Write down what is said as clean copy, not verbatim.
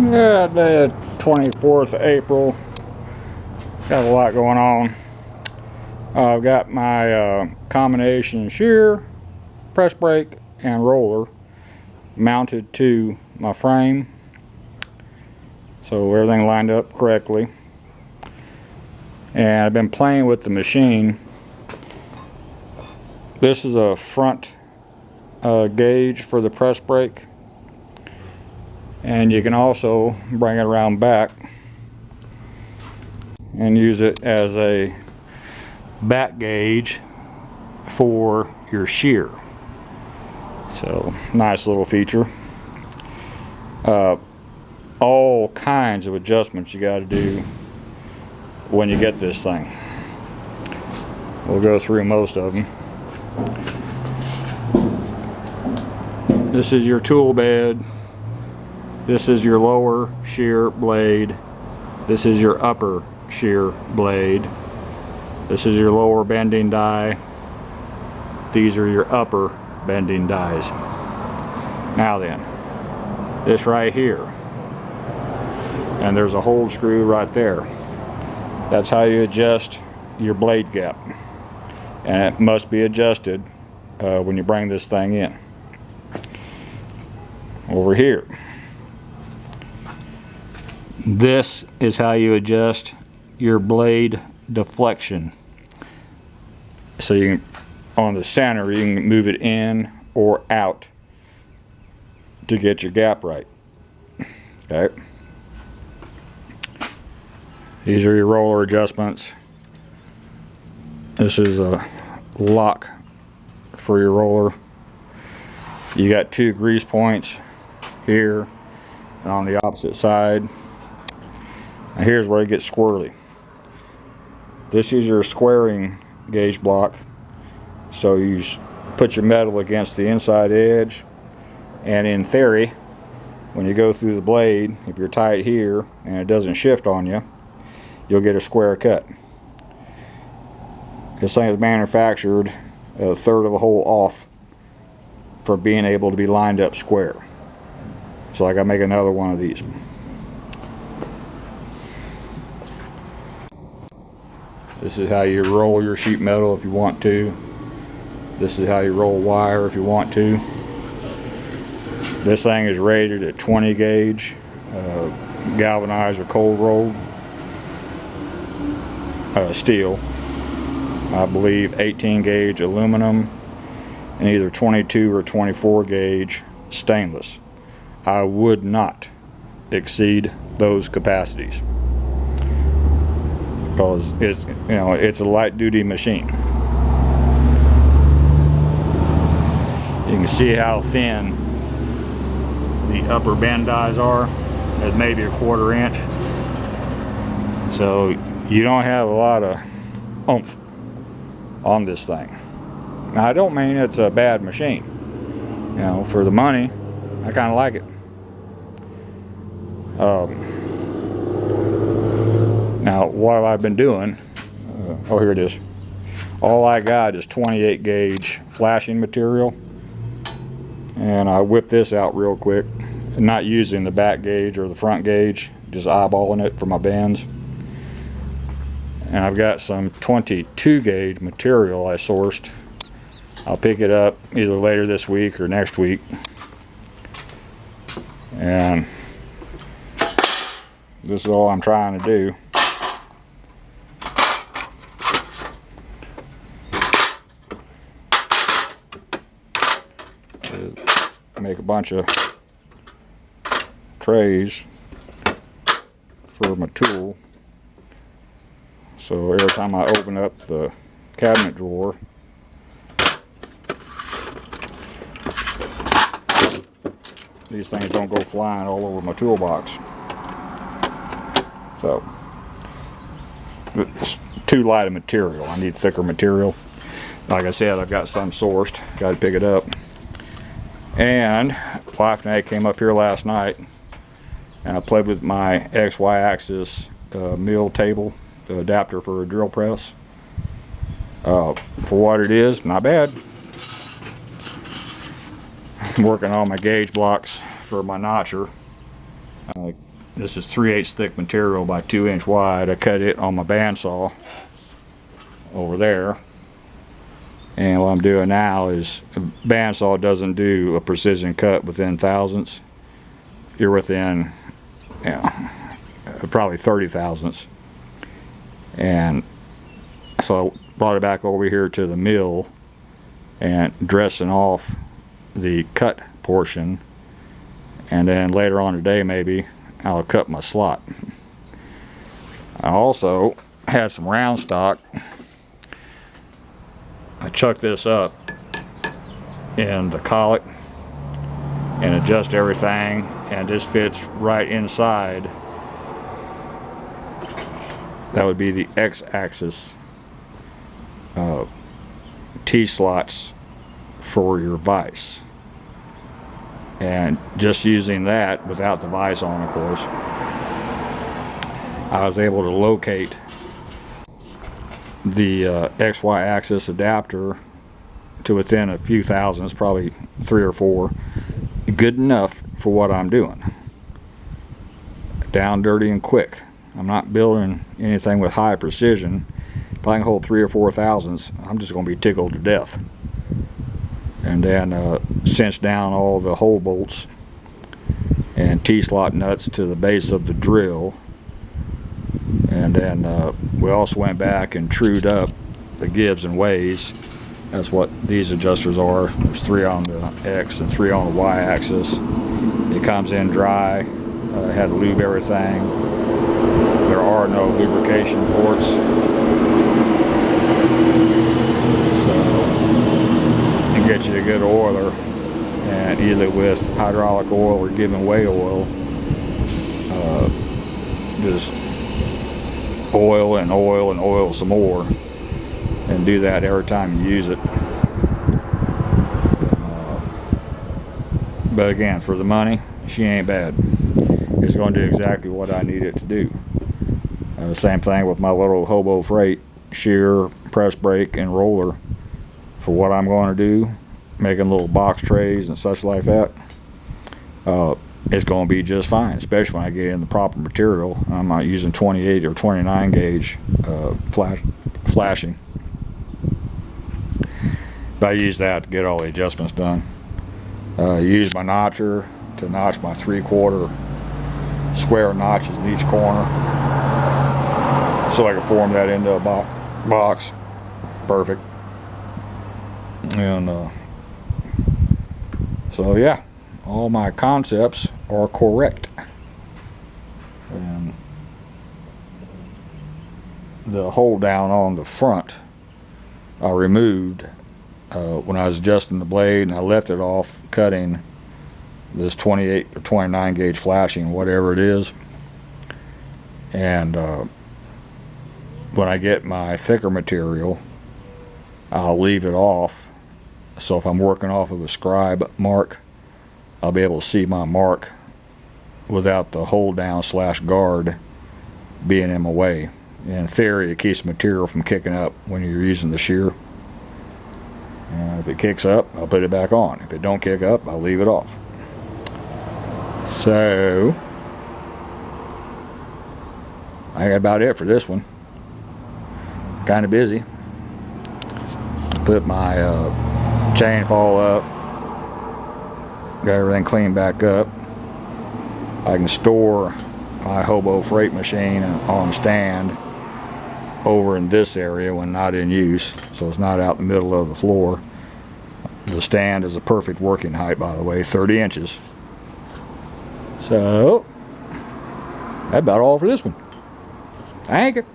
Yeah, today is 24th of April. Got a lot going on. I've got my combination shear, press brake, and roller mounted to my frame, so everything lined up correctly. And I've been playing with the machine. This is a front gauge for the press brake, and you can also bring it around back and use it as a back gauge for your shear. So nice little feature. All kinds of adjustments you got to do when you get this thing. We'll go through most of them. This is your tool bed. This is your lower shear blade. This is your upper shear blade. This is your lower bending die. These are your upper bending dies. Now then, this right here, and there's a hold screw right there. That's how you adjust your blade gap, and it must be adjusted when you bring this thing in. Over here, this is how you adjust your blade deflection. So you can, on the center, you can move it in or out to get your gap right. Okay. These are your roller adjustments. This is a lock for your roller. You got two grease points here and on the opposite side. Now here's where it gets squirrely. This is your squaring gauge block. So you put your metal against the inside edge, and in theory, when you go through the blade, if you're tight here and it doesn't shift on you, you'll get a square cut. This thing is manufactured a third of a hole off for being able to be lined up square. So I gotta make another one of these. This is how you roll your sheet metal if you want to. This is how you roll wire if you want to. This thing is rated at 20 gauge, galvanized or cold rolled steel. I believe 18 gauge aluminum, and either 22 or 24 gauge stainless. I would not exceed those capacities because it's a light duty machine. You can see how thin the upper bend dies are at maybe a 1/4 inch. So you don't have a lot of oomph on this thing. Now, I don't mean it's a bad machine. For the money, I kind of like it. Now, what have I been doing? Oh, here it is. All I got is 28 gauge flashing material, and I whipped this out real quick, not using the back gauge or the front gauge, just eyeballing it for my bends. And I've got some 22 gauge material I sourced. I'll pick it up either later this week or next week. And this is all I'm trying to do. Make a bunch of trays for my tool. So every time I open up the cabinet drawer, these things don't go flying all over my toolbox. So it's too light of material. I need thicker material. Like I said, I've got some sourced. Got to pick it up. And wife and I came up here last night, and I played with my XY axis mill table, the adapter for a drill press. For what it is, not bad. I'm working on my gauge blocks for my notcher. This is 3/8 thick material by 2-inch wide. I cut it on my bandsaw over there. And what I'm doing now is, a bandsaw doesn't do a precision cut within thousandths. You're within, you know, probably 30 thousandths. And so I brought it back over here to the mill and dressing off the cut portion. And then later on today, maybe I'll cut my slot. I also had some round stock. I chucked this up in the collet and adjust everything, and this fits right inside. That would be the X-axis T-slots for your vise. And just using that without the vise on, of course, I was able to locate the XY axis adapter to within a few thousandths, probably 3 or 4, good enough for what I'm doing. Down dirty and quick. I'm not building anything with high precision. If I can hold 3 or 4 thousandths, I'm just going to be tickled to death. And then cinch down all the hole bolts and T-slot nuts to the base of the drill. And then we also went back and trued up the Gibbs and Ways. That's what these adjusters are. There's 3 on the X and 3 on the Y axis. It comes in dry. I had to lube everything. There are no lubrication ports. So, and get you a good oiler, and either with hydraulic oil or giving way oil, just oil and oil and oil some more, and do that every time you use it. But again, for the money, she ain't bad. It's going to do exactly what I need it to do. Same thing with my little Hobo Freight shear, press brake, and roller. For what I'm going to do, making little box trays and such like that, it's going to be just fine, especially when I get in the proper material. I'm not using 28 or 29 gauge flashing. But I use that to get all the adjustments done. Use my notcher to notch my 3/4 square notches in each corner, so I can form that into a box. Perfect. And so yeah, all my concepts are correct. And the hold down on the front I removed when I was adjusting the blade, and I left it off cutting this 28 or 29 gauge flashing, whatever it is. And when I get my thicker material, I'll leave it off. So if I'm working off of a scribe mark, I'll be able to see my mark without the hold down / guard being in my way. In theory, it keeps the material from kicking up when you're using the shear. And if it kicks up, I'll put it back on. If it don't kick up, I'll leave it off. So I got about it for this one. Kind of busy. Put my chain fall up. Got everything cleaned back up. I can store my Hobo Freight machine on stand over in this area when not in use, so it's not out in the middle of the floor. The stand is a perfect working height, by the way, 30 inches. So that's about all for this one. Thank you.